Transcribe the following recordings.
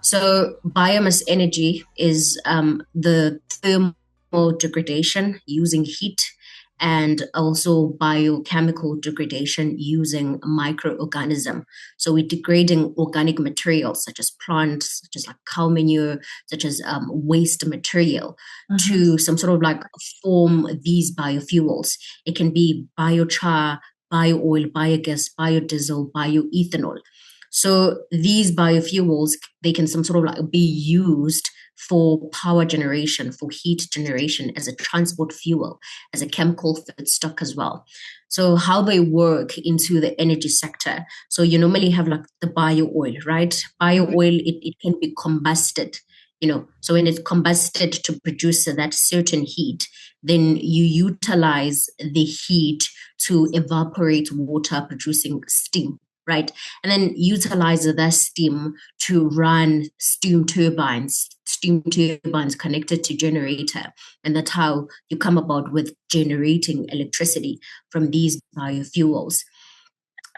So biomass energy is the thermal degradation using heat and also biochemical degradation using a microorganism. So we're degrading organic materials such as plants, such as like cow manure, such as waste material to some sort of like form these biofuels. It can be biochar, bio-oil, biogas, biodiesel, bioethanol. So these biofuels, they can some sort of like be used for power generation, for heat generation, as a transport fuel, as a chemical feedstock as well. So how they work into the energy sector. So you normally have like the bio oil, right? Bio oil, it can be combusted, so when it's combusted to produce that certain heat, then you utilize the heat to evaporate water, producing steam, right? And then utilize that steam to run steam turbines connected to generator. And that's how you come about with generating electricity from these biofuels.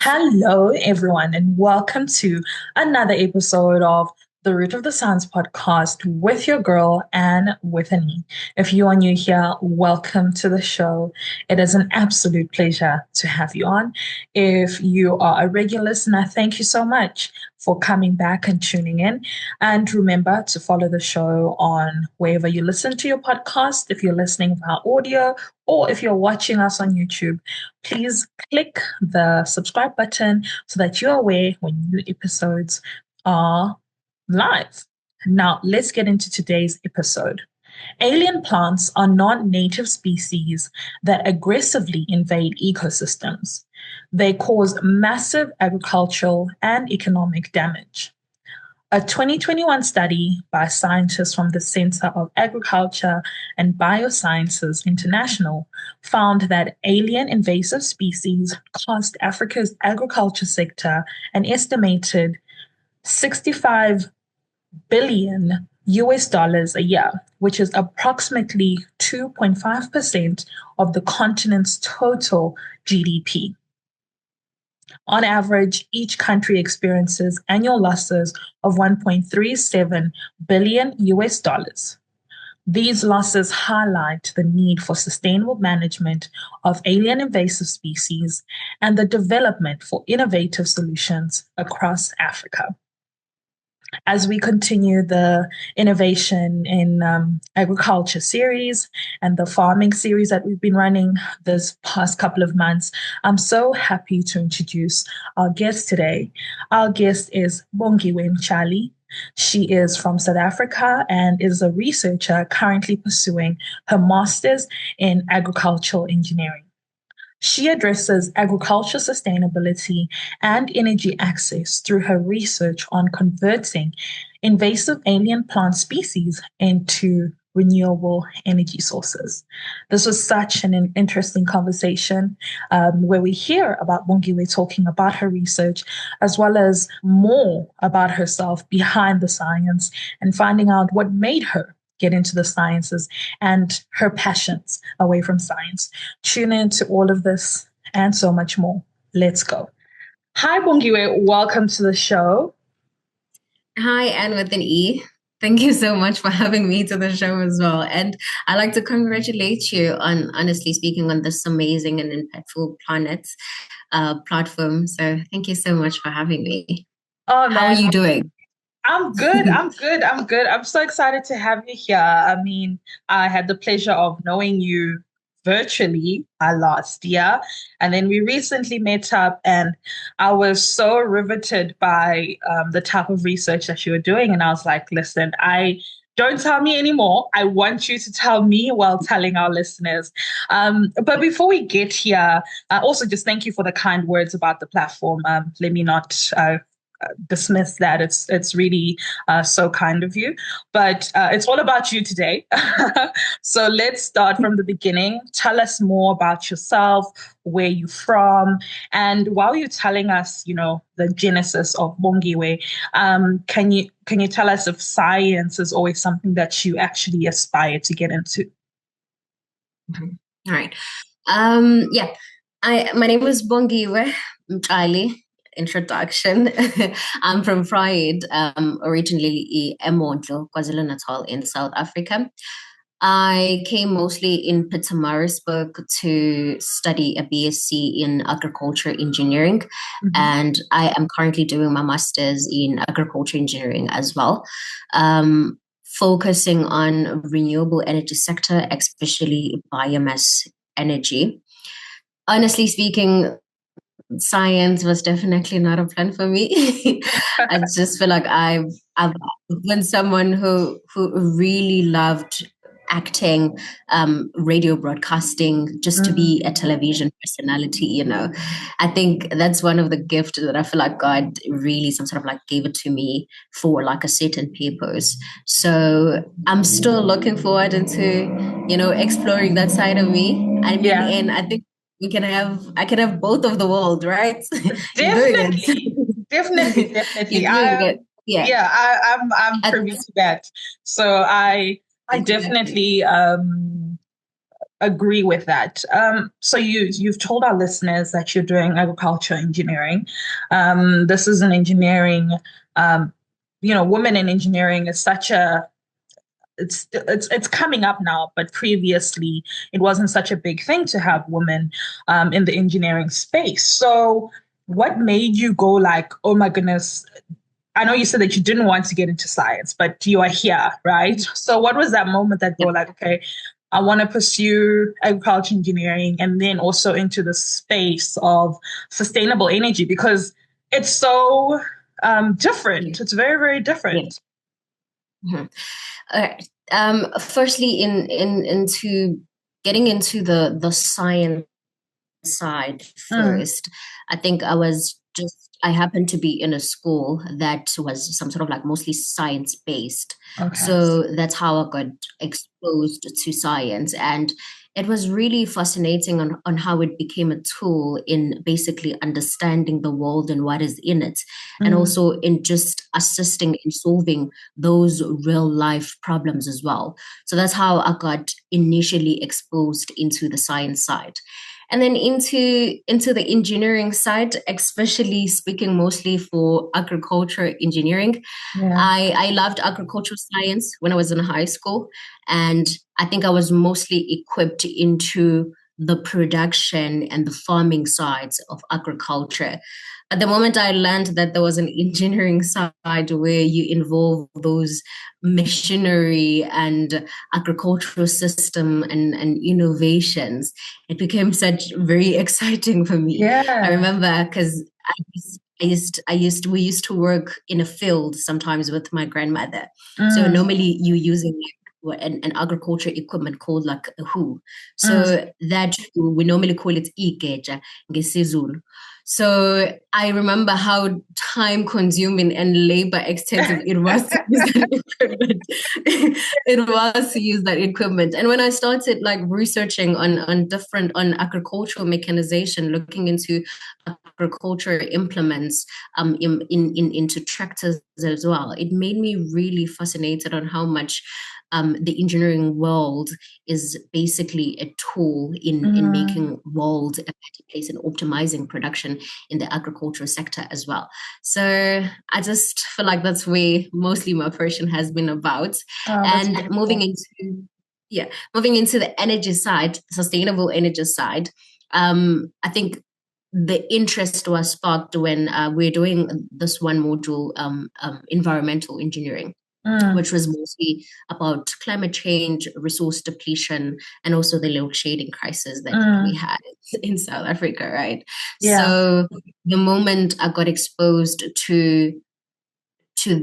Hello, everyone, and welcome to another episode of the Root of the Science podcast with your girl and with an E. If you are new here, welcome to the show. It is an absolute pleasure to have you on. If you are a regular listener, thank you so much for coming back and tuning in. And remember to follow the show on wherever you listen to your podcast. If you're listening via audio or if you're watching us on YouTube, please click the subscribe button so that you're aware when new episodes are live. Now, let's get into today's episode. Alien plants are non-native species that aggressively invade ecosystems. They cause massive agricultural and economic damage. A 2021 study by scientists from the Center of Agriculture and Biosciences International found that alien invasive species cost Africa's agriculture sector an estimated 65 billion US dollars a year, which is approximately 2.5% of the continent's total GDP. On average, each country experiences annual losses of 1.37 billion US dollars. These losses highlight the need for sustainable management of alien invasive species and the development for innovative solutions across Africa. As we continue the innovation in agriculture series and the farming series that we've been running this past couple of months, I'm so happy to introduce our guest today. Our guest is Bongiwe Mtshali. She is from South Africa and is a researcher currently pursuing her master's in agricultural engineering. She addresses agriculture sustainability and energy access through her research on converting invasive alien plant species into renewable energy sources. This was such an interesting conversation where we hear about Bongiwe talking about her research, as well as more about herself behind the science and finding out what made her get into the sciences and her passions away from science. Tune in to all of this and so much more. Let's go. Hi, Bongiwe. Welcome to the show. Hi, Anne with an E. Thank you so much for having me to the show as well. And I'd like to congratulate you on honestly speaking on this amazing and impactful platform. So thank you so much for having me. Oh, How are you doing? I'm good. I'm so excited to have you here. I mean, I had the pleasure of knowing you virtually last year, and then we recently met up, and I was so riveted by the type of research that you were doing. And I was like, listen, don't tell me anymore. I want you to tell me while telling our listeners. But before we get here, also just thank you for the kind words about the platform. Let me not dismiss that. It's really so kind of you, but it's all about you today. So let's start from the beginning. Tell us more about yourself, where you're from, and while you're telling us, the genesis of Bongiwe, can you tell us if science is always something that you actually aspire to get into? All right. Yeah. My name is Bongiwe Mtshali. introduction. I'm from Vryheid, originally eMondlo, KwaZulu-Natal in South Africa. I came mostly in Pietermaritzburg to study a BSc in agriculture engineering, Mhm. and I am currently doing my master's in agriculture engineering as well, focusing on renewable energy sector, especially biomass energy. Honestly speaking, science was definitely not a plan for me. I just feel like I've been someone who really loved acting, radio broadcasting, just to Mm. be a television personality, I think that's one of the gifts that I feel like God really some sort of like gave it to me for like a certain purpose. So I'm still looking forward into, exploring that side of me. I mean, Yeah, and I think I can have both of the world, right? You're doing definitely, definitely, it. definitely. You're doing it. Yeah. Yeah, I'm I, privy to that. So I exactly. definitely agree with that. So you've told our listeners that you're doing agriculture engineering. This is an engineering. Um, women in engineering is such a it's coming up now, but previously it wasn't such a big thing to have women in the engineering space. So, what made you go like, oh my goodness? I know you said that you didn't want to get into science, but you are here, right? So, what was that moment that go Yeah. like, okay, I want to pursue agriculture engineering and then also into the space of sustainable energy because it's so Yeah. different. It's very, very Yeah. different. Mhm. All right. Firstly, into getting into the science side Mm, first, I think I happened to be in a school that was some sort of like mostly science based. okay. So that's how I got exposed to science. And it was really fascinating on how it became a tool in basically understanding the world and what is in it, and Mm, also in just assisting in solving those real life problems as well. So that's how I got initially exposed into the science side. And then into the engineering side, especially speaking mostly for agriculture engineering. yeah. I loved agricultural science when I was in high school, and I think I was mostly equipped into the production and the farming sides of agriculture. At the moment I learned that there was an engineering side where you involve those machinery and agricultural system and innovations, it became such very exciting for me. I Yeah. remember because we used to work in a field sometimes with my grandmother. So Mm, normally you using like an agriculture equipment called like a hoe. mm. So that hoe, we normally call it igeja ngesizulu. So I remember how time consuming and labor extensive it was to use that equipment. It was to use that equipment. And when I started like researching on agricultural mechanization, looking into agriculture implements into tractors as well, it made me really fascinated on how much the engineering world is basically a tool in Mm. making world a better place and optimizing production in the agricultural sector as well. So I just feel like that's where mostly my passion has been about. Oh, that's And beautiful. moving into the energy side, sustainable energy side, I think the interest was sparked when we're doing this one module, environmental engineering, Mm, which was mostly about climate change, resource depletion, and also the load shedding crisis that we mm. had in South Africa, right? Yeah. So the moment I got exposed to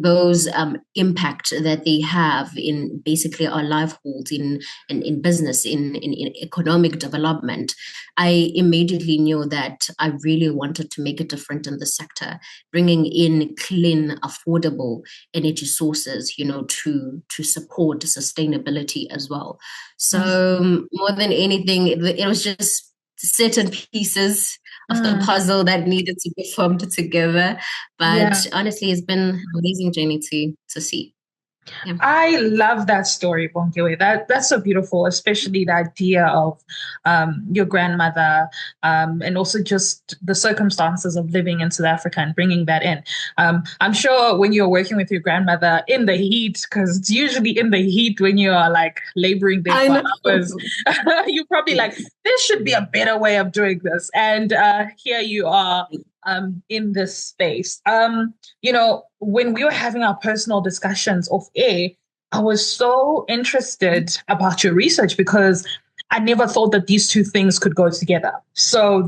those impact that they have in basically our livelihoods in business in economic development, I immediately knew that I really wanted to make a difference in the sector, bringing in clean affordable energy sources, to support sustainability as well. Mm, So more than anything, it was just certain pieces of the mm. puzzle that needed to be formed together. But Yeah. honestly, it's been an amazing journey to see. Yeah. I love that story, Bongiwe. That's so beautiful, especially the idea of your grandmother, and also just the circumstances of living in South Africa and bringing that in. I'm sure when you're working with your grandmother in the heat, because it's usually in the heat when you are like laboring there I for know. hours, you're probably like, there should be a better way of doing this. And here you are in this space. When we were having our personal discussions off air, I was so interested about your research because I never thought that these two things could go together. So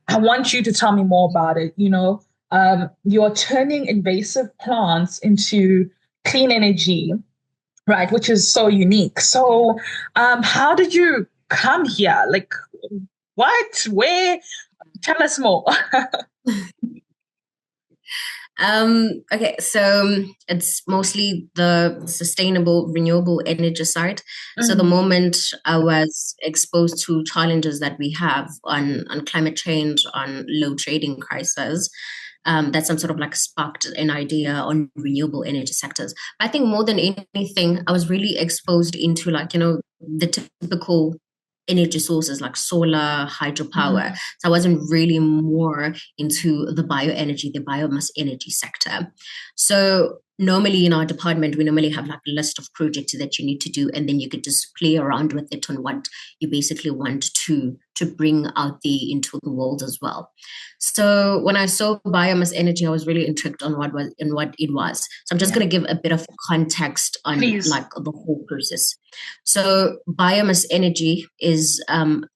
I want you to tell me more about it. You're turning invasive plants into clean energy, right? Which is so unique. So, how did you come here? Like, what? Where? Tell us more. Okay, so it's mostly the sustainable renewable energy side. So the Mm, moment I was exposed to challenges that we have on climate change, on load shedding crisis, that some sort of like sparked an idea on renewable energy sectors. I think more than anything, I was really exposed into like, the typical energy sources like solar, hydropower. mm, So I wasn't really more into the bioenergy, the biomass energy sector. So normally in our department, we normally have like a list of projects that you need to do, and then you could just play around with it on what you basically want to bring out into the world as well. So when I saw biomass energy, I was really intrigued on what it was. So I'm just yeah. going to give a bit of context on Please. like the whole process. So biomass energy is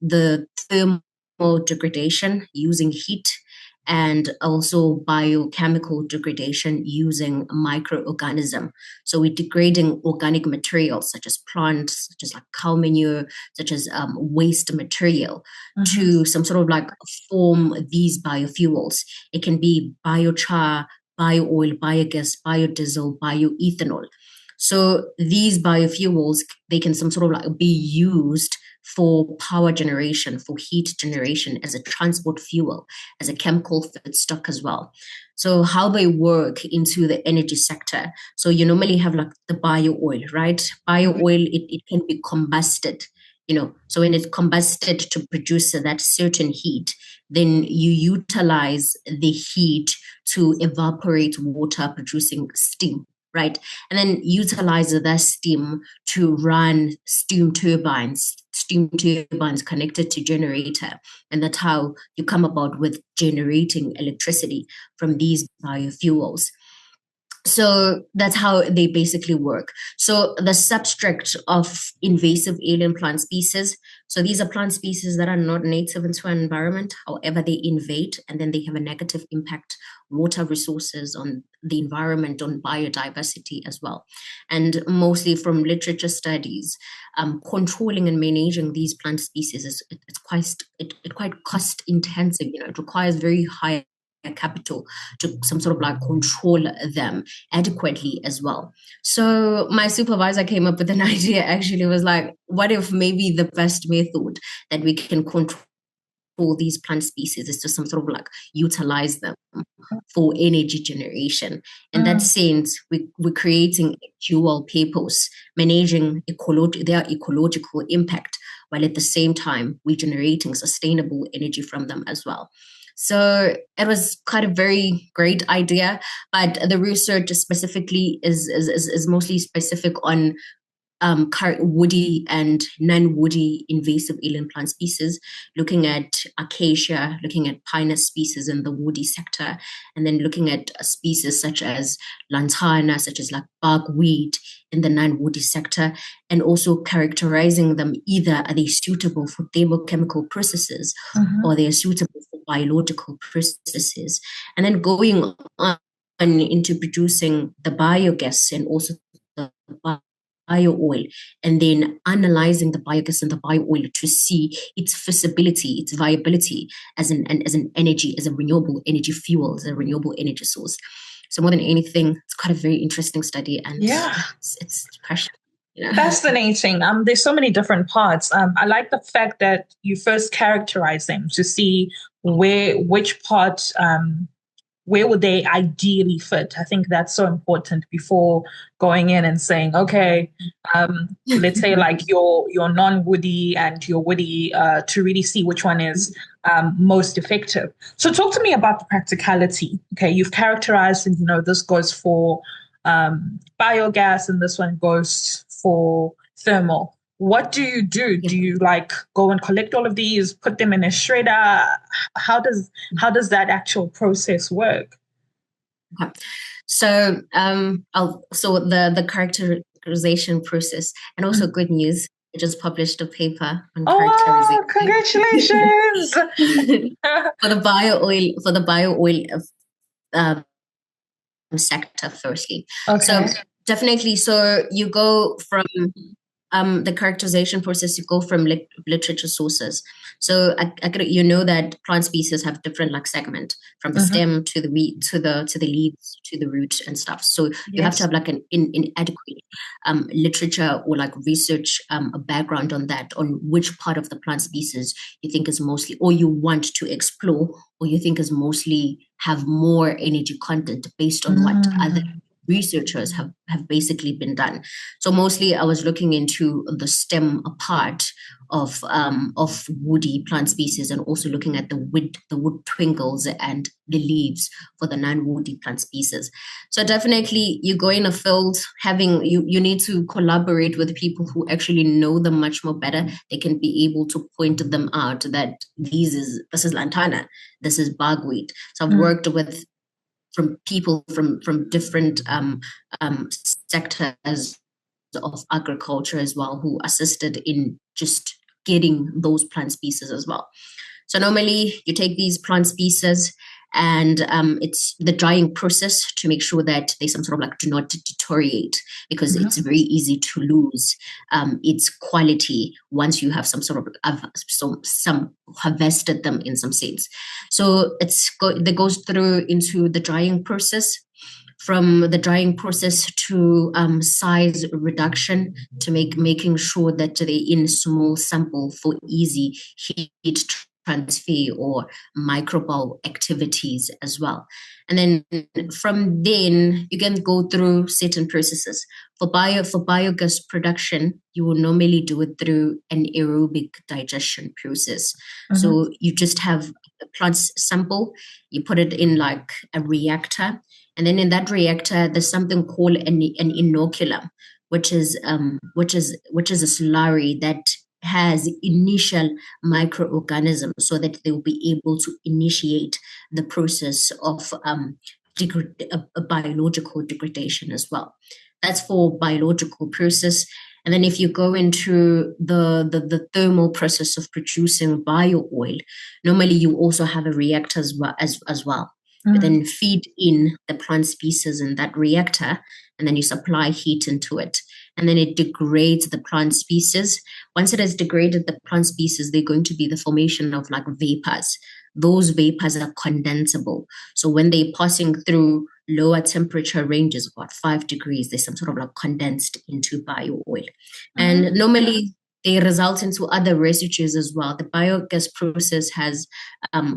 the thermal degradation using heat and also biochemical degradation using microorganism. So we're degrading organic materials such as plants, such as like cow manure, such as waste material Mhm. to some sort of like form these biofuels. It can be biochar, bio-oil, biogas, biodiesel, bioethanol. So these biofuels, they can some sort of like be used for power generation, for heat generation, as a transport fuel, as a chemical feedstock as well. So how they work into the energy sector. So you normally have like the bio oil, right? Bio oil, it can be combusted, So when it's combusted to produce that certain heat, then you utilize the heat to evaporate water, producing steam, right? And then utilize that steam to run steam turbines connected to generator. And that's how you come about with generating electricity from these biofuels. So that's how they basically work. So the substract of invasive alien plant species. So these are plant species that are not native into an environment. However, they invade and then they have a negative impact, water resources on the environment, on biodiversity as well. And mostly from literature studies, controlling and managing these plant species it's quite cost intensive. It requires very high capital to some sort of like control them adequately as well. So my supervisor came up with an idea, actually was like, what if maybe the best method that we can control these plant species is to some sort of like utilize them for energy generation. In that Mm. sense, we're creating a dual purpose, managing their ecological impact, while at the same time we're generating sustainable energy from them as well. So it was quite a very great idea, but the research specifically is mostly specific on woody and non-woody invasive alien plant species, looking at acacia, looking at pinus species in the woody sector, and then looking at species such as lantana, such as like bugweed in the non-woody sector, and also characterizing them. Either are they suitable for thermochemical processes Mhm. or they are suitable for biological processes, and then going on into producing the biogas and also the bio oil, and then analyzing the biogas and the bio oil to see its feasibility, its viability as an energy, as a renewable energy fuel, as a renewable energy source. So more than anything, it's quite a very interesting study, and Yeah. it's passionate. Fascinating. There's so many different parts. I like the fact that you first characterize them to see which part where would they ideally fit? I think that's so important before going in and saying, okay, let's say like your non-woody and your woody, to really see which one is most effective. So talk to me about the practicality. Okay, you've characterized, and this goes for biogas, and this one goes for thermal. What do you do? Yeah. Do you like go and collect all of these, put them in a shredder? How does that actual process work? Okay. So so the characterization process, and also good news, I just published a paper on Oh characterization wow, congratulations. for the bio oil um, sector firstly. So Okay. definitely, so you go from the characterization process, you go from literature sources. So you know that plant species have different like segment, from the Mhm. stem to the weed to the leaves to the root and stuff. So you have to Yes. have like an inadequate literature or like research a background on that, on which part of the plant species you think is mostly, or you want to explore, or you think is mostly have more energy content based on what other Mm. researchers have basically been done. So mostly I was looking into the stem part of woody plant species, and also looking at the wood twinkles and the leaves for the non-woody plant species. So definitely you go in a field, having you need to collaborate with people who actually know them much more better. They can be able to point them out that this is lantana, this is bugweed. So I've Mm. worked with from people from different sectors of agriculture as well, who assisted in just getting those plant species as well. So normally you take these plant species, and it's the drying process to make sure that they some sort of like do not deteriorate, because Mhm. it's very easy to lose its quality once you have some sort of some harvested them in some seeds. So that goes through into the drying process, from the drying process to size reduction, to making sure that they're in small sample for easy heat transfer or microbial activities as well. And then from then you can go through certain processes. For biogas production, you will normally do it through an aerobic digestion process. Mhm. So you just have a plant sample, you put it in like a reactor, and then in that reactor, there's something called an inoculum, which is a slurry that has initial microorganisms, so that they will be able to initiate the process of a biological degradation as well. That's for biological process. And then if you go into the thermal process of producing bio oil, normally you also have a reactor as well. You Mm. then feed in the plant species in that reactor, and then you supply heat into it. And then it degrades the plant species. Once it has degraded the plant species, they're going to be the formation of like vapors. Those vapors are condensable. So when they're passing through lower temperature ranges, about 5 degrees, there's some sort of like condensed into bio oil. And Mm. normally they result into other residues as well. The biogas process has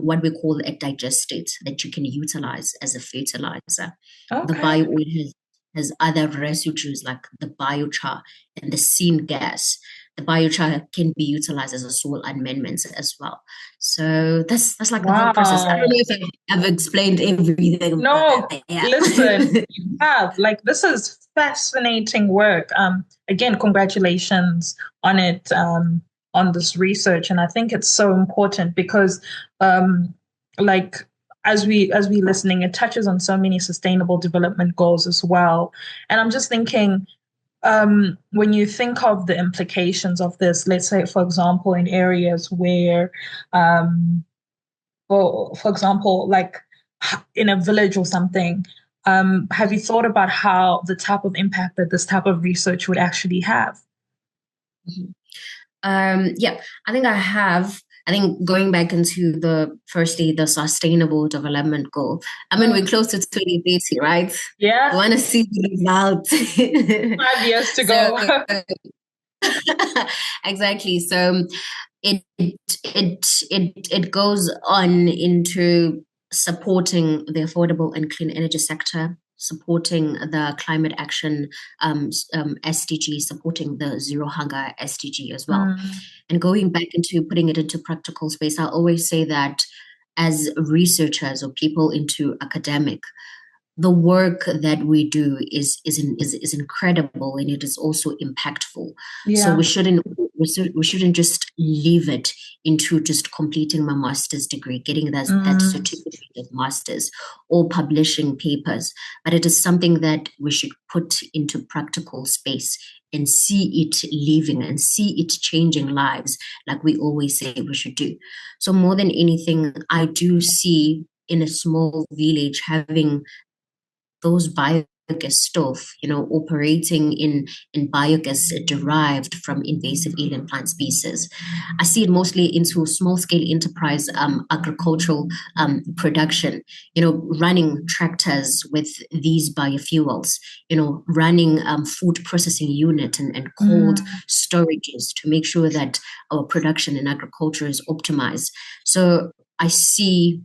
what we call a digestate that you can utilize as a fertilizer. The Okay. bio oil has other residues like the biochar and the syngas. The biochar can be utilized as a soil amendment as well. So that's like the whole process. I don't Wow. know if I've explained everything, No, but yeah. listen, you have like this is fascinating work. Again, congratulations on it, on this research, and I think it's so important because, um, like as we listening, it touches on so many sustainable development goals as well. And I'm just thinking, when you think of the implications of this, let's say, for example, in areas where, um, for example, like in a village or something, have you thought about how the type of impact that this type of research would actually have? Yeah, I think I have. I think going back into the sustainable development goal. I mean, Mm. we're close to 2030, right? We Yeah, want to see the result. 5 years to So go. exactly. So it it it goes on into supporting the affordable and clean energy sector, supporting the climate action SDG, supporting the zero hunger SDG as well. Mm. And going back into putting it into practical space, I always say that as researchers or people into academic, the work that we do is incredible, and it is also impactful. So Yeah. we shouldn't just leave it into just completing my master's degree, getting that Mm. certificate of master's, or publishing papers, but it is something that we should put into practical space and see it living and see it changing lives, like we always say we should do. So more than anything, I do see in a small village having those biogas stove, operating in biogas derived from invasive alien plant species. I see it mostly into small scale enterprise agricultural production, running tractors with these biofuels, running food processing unit and cold Mm. storages to make sure that our production in agriculture is optimized. So I see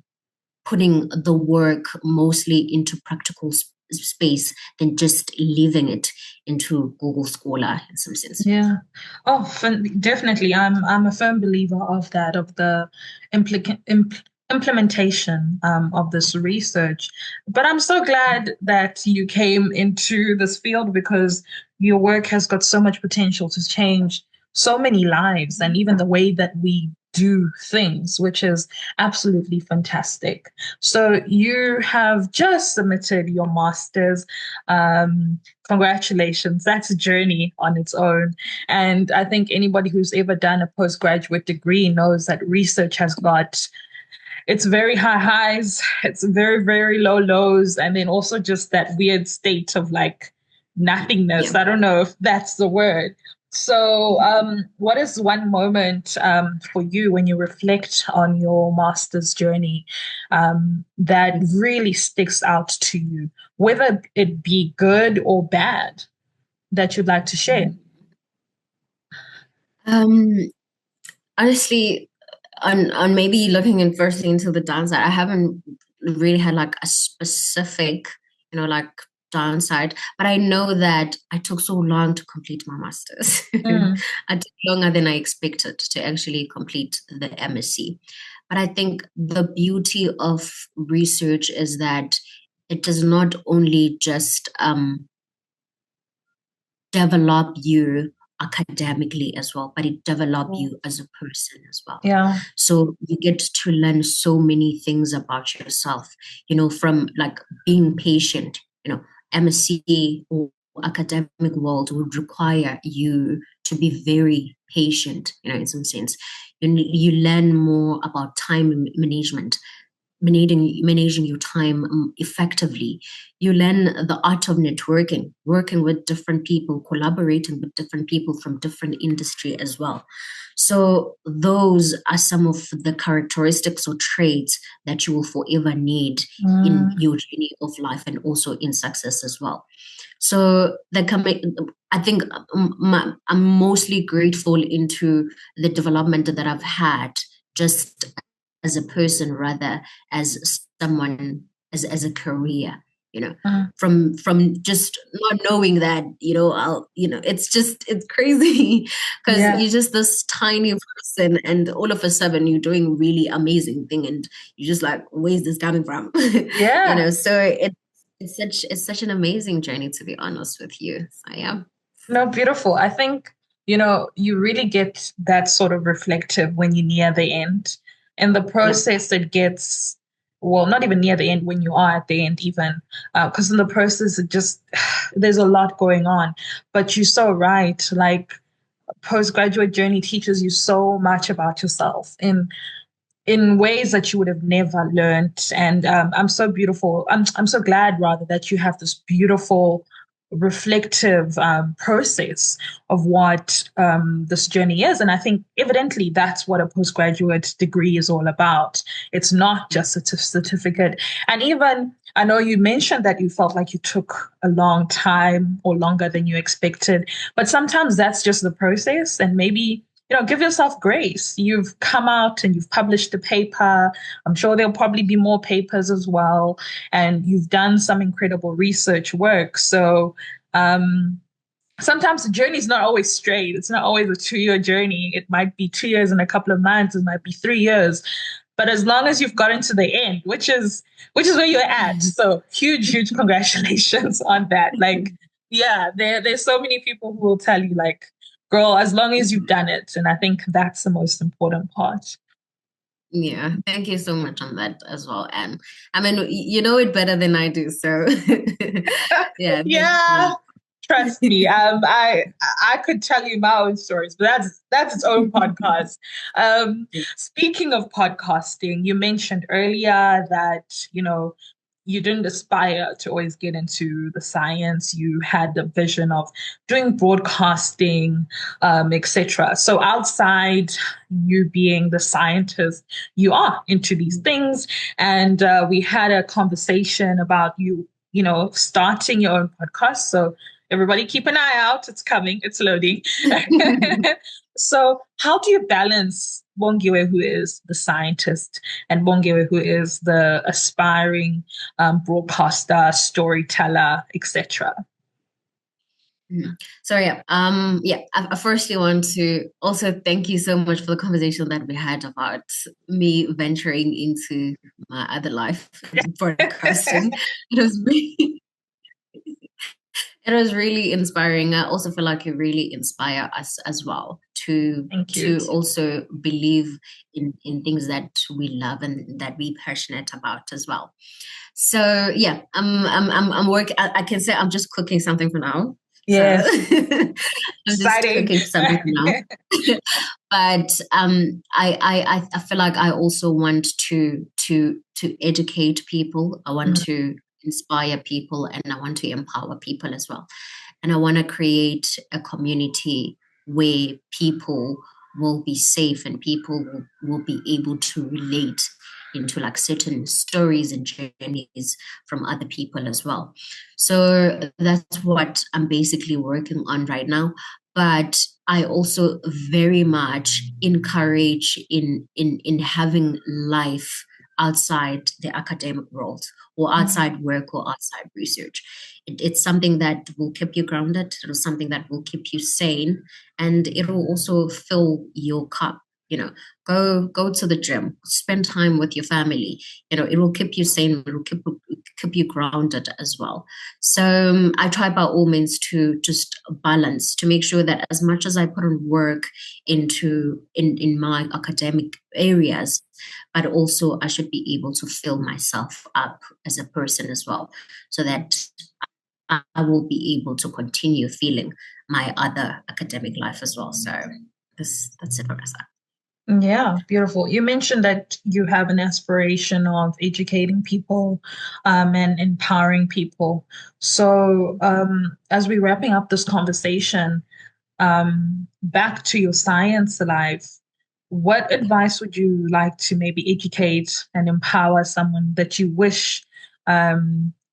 putting the work mostly into practical space than just leaving it into Google Scholar in some sense. Yeah. Oh, definitely. I'm a firm believer of that, of the implementation of this research. But I'm so glad that you came into this field because your work has got so much potential to change so many lives and even the way that we do things, which is absolutely fantastic. So you have just submitted your master's. Congratulations. That's a journey on its own. And I think anybody who's ever done a postgraduate degree knows that research has got it's very high highs, it's very, very low lows, and then also just that weird state of like nothingness. Yeah. I don't know if that's the word. So, what is one moment for you when you reflect on your master's journey that really sticks out to you, whether it be good or bad, that you'd like to share? Um, Honestly, on maybe looking in firstly into the downside, I haven't really had like a specific, like downside, but I know that I took so long to complete my master's. Mm. I took longer than I expected to actually complete the MSc. But I think the beauty of research is that it does not only just develop you academically as well, but it develop you as a person as well. Yeah. So you get to learn so many things about yourself, from like being patient, MSc or academic world would require you to be very patient, in some sense. You learn more about time management, managing your time effectively. You learn the art of networking, working with different people, collaborating with different people from different industry as well. So those are some of the characteristics or traits that you will forever need in Mm. your journey of life and also in success as well. So I think I'm mostly grateful into the development that I've had just as a person rather as someone as a career, Mm. from just not knowing that, it's crazy because Yeah. you're just this tiny person and all of a sudden you're doing really amazing thing and you're just like, where's this coming from? Yeah. So it's such an amazing journey, to be honest with you. So yeah. No, beautiful. I think, you really get that sort of reflective when you're near the end. In the Yeah. process, it gets, well, not even near the end, when you are at the end, even. Because in the process, it just, there's a lot going on. But you're so right. Like, postgraduate journey teaches you so much about yourself in ways that you would have never learned. And I'm so beautiful. I'm so glad rather that you have this beautiful reflective process of what this journey is. And I think evidently that's what a postgraduate degree is all about. It's not just a certificate. And even I know you mentioned that you felt like you took a long time or longer than you expected, but sometimes that's just the process. And maybe give yourself grace. You've come out and you've published a paper. I'm sure there'll probably be more papers as well. And you've done some incredible research work. So, sometimes the journey is not always straight. It's not always a 2 year journey. It might be 2 years and a couple of months. It might be 3 years. But as long as you've gotten to the end, which is where you're at. So huge congratulations on that. Like, yeah, there's so many people who will tell you, like, girl, as long as you've done it. And I think that's the most important part. Yeah, thank you so much on that as well. And I mean, you know it better than I do, so yeah, thank Yeah. you. Trust me, I could tell you my own stories, but that's its own podcast. Speaking of podcasting, you mentioned earlier that you didn't aspire to always get into the science. You had the vision of doing broadcasting, etc. So outside you being the scientist, you are into these things, and we had a conversation about starting your own podcast. So everybody keep an eye out. It's coming. It's loading. So how do you balance Bongiwe, who is the scientist, and Bongiwe, who is the aspiring broadcaster, storyteller, etc.? So I firstly want to also thank you so much for the conversation that we had about me venturing into my other life, broadcasting. It was really, it was really inspiring. I also feel like you really inspire us as well to Thank you. to also believe in things that we love and that we passionate about as well. So yeah, I'm working. I can say I'm just cooking something for now. Yes. So I'm just Exciting. cooking something for now. But I feel like I also want to educate people. I want to inspire people, and I want to empower people as well. And I want to create a community where people will be safe and people will be able to relate into like certain stories and journeys from other people as well. So that's what I'm basically working on right now. But I also very much encourage in having life outside the academic world or outside work or outside research. It's something that will keep you grounded. It's something that will keep you sane, and it will also fill your cup. Go to the gym, spend time with your family. It will keep you sane. It will keep you grounded as well. So I try by all means to just balance, to make sure that as much as I put in work in my academic areas, but also I should be able to fill myself up as a person as well, so that I will be able to continue feeling my other academic life as well. So that's it for myself. Yeah, beautiful. You mentioned that you have an aspiration of educating people and empowering people. So, as we're wrapping up this conversation, back to your science life, what advice would you like to maybe educate and empower someone that you wish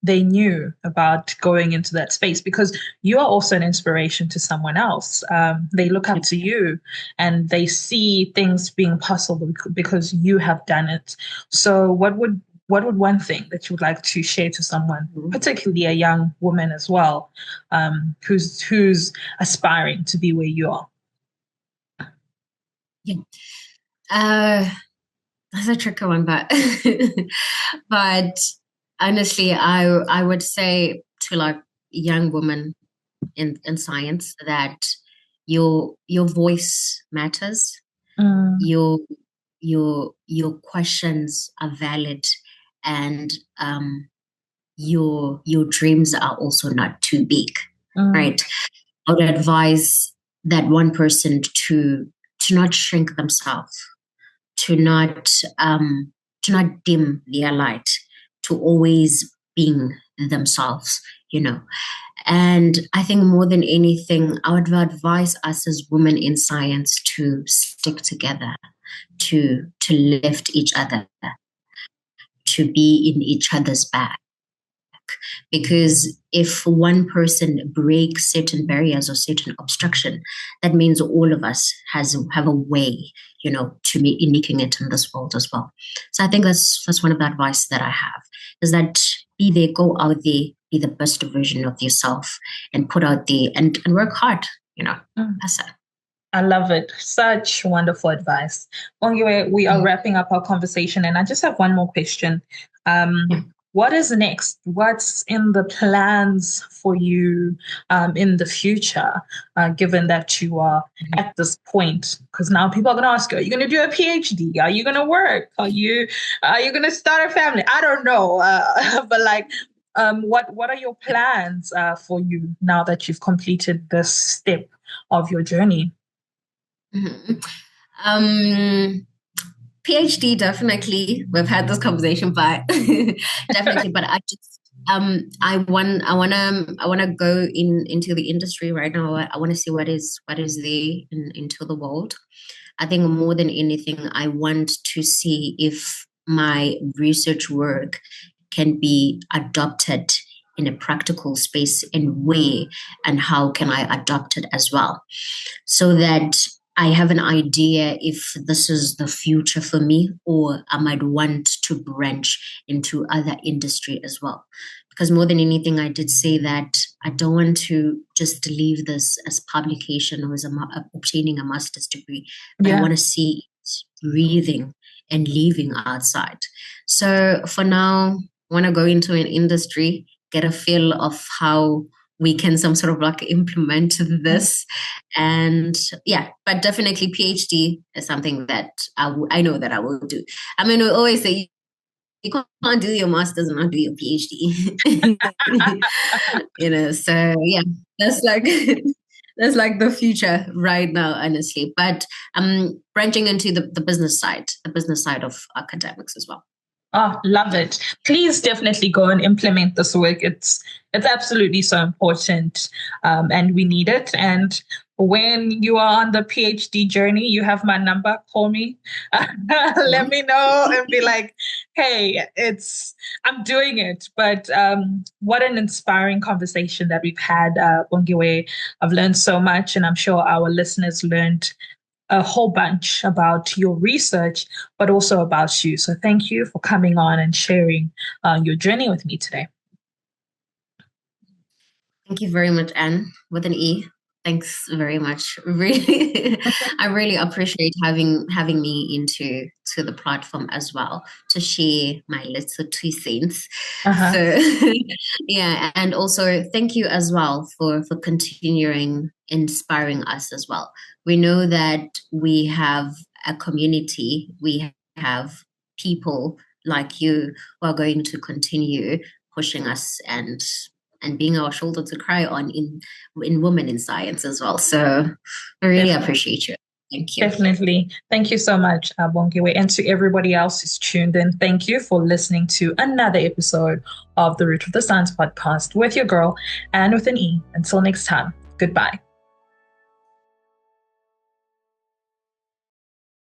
they knew about going into that space? Because you are also an inspiration to someone else. They look up to you and they see things being possible because you have done it. So what would one thing that you would like to share to someone, particularly a young woman as well, who's aspiring to be where you are? Yeah. That's a tricky one, but but honestly, I would say to like young women in science that your voice matters. Mm, Your your questions are valid, and your dreams are also not too big, mm, right? I would advise that one person to not shrink themselves, to not to not dim their light, to always being themselves, you know. And I think more than anything, I would advise us as women in science to stick together, to lift each other, to be in each other's back, because if one person breaks certain barriers or certain obstruction, that means all of us have a way, to making it in this world as well. So I think that's one of the advice that I have, is that be there, go out there, be the best version of yourself, and put out there and work hard. That's it. I love it. Such wonderful advice. Bongiwe, we are wrapping up our conversation, and I just have one more question. Yeah. What is next? What's in the plans for you in the future, given that you are at this point? Because now people are going to ask you, are you going to do a PhD? Are you going to work? Are you going to start a family? I don't know. But what are your plans for you now that you've completed this step of your journey? PhD, definitely. We've had this conversation, but definitely. But I wanna go into the industry right now. I want to see what is there into the world. I think more than anything, I want to see if my research work can be adopted in a practical space and way, and how can I adopt it as well, so that I have an idea if this is the future for me, or I might want to branch into other industry as well. Because more than anything, I did say that I don't want to just leave this as publication or as obtaining a master's degree, but I want to see it breathing and living outside. So for now, I want to go into an industry, get a feel of how we can some sort of like implement this. And yeah, but definitely PhD is something that I know that I will do. I mean, we always say you can't do your master's and not do your PhD. So yeah, that's like that's like the future right now, honestly. But I'm branching into the business side of academics as well. Oh, love it. Please definitely go and implement this work. It's absolutely so important, and we need it. And when you are on the PhD journey, you have my number. Call me. Let me know and be like, hey, I'm doing it. But what an inspiring conversation that we've had, Bongiwe. I've learned so much, and I'm sure our listeners learned a whole bunch about your research, but also about you. So thank you for coming on and sharing your journey with me today. Thank you very much, Anne, with an E. Thanks very much. Really, I really appreciate having me into the platform as well to share my little 2 cents. So yeah, and also thank you as well for continuing inspiring us as well. We know that we have a community, we have people like you who are going to continue pushing us and being our shoulder to cry on in women in science as well. So I really appreciate you. Thank you. Definitely. Thank you so much, Bongiwe. And to everybody else who's tuned in, thank you for listening to another episode of the Root of the Science podcast with your girl, Anne with an E. Until next time, goodbye.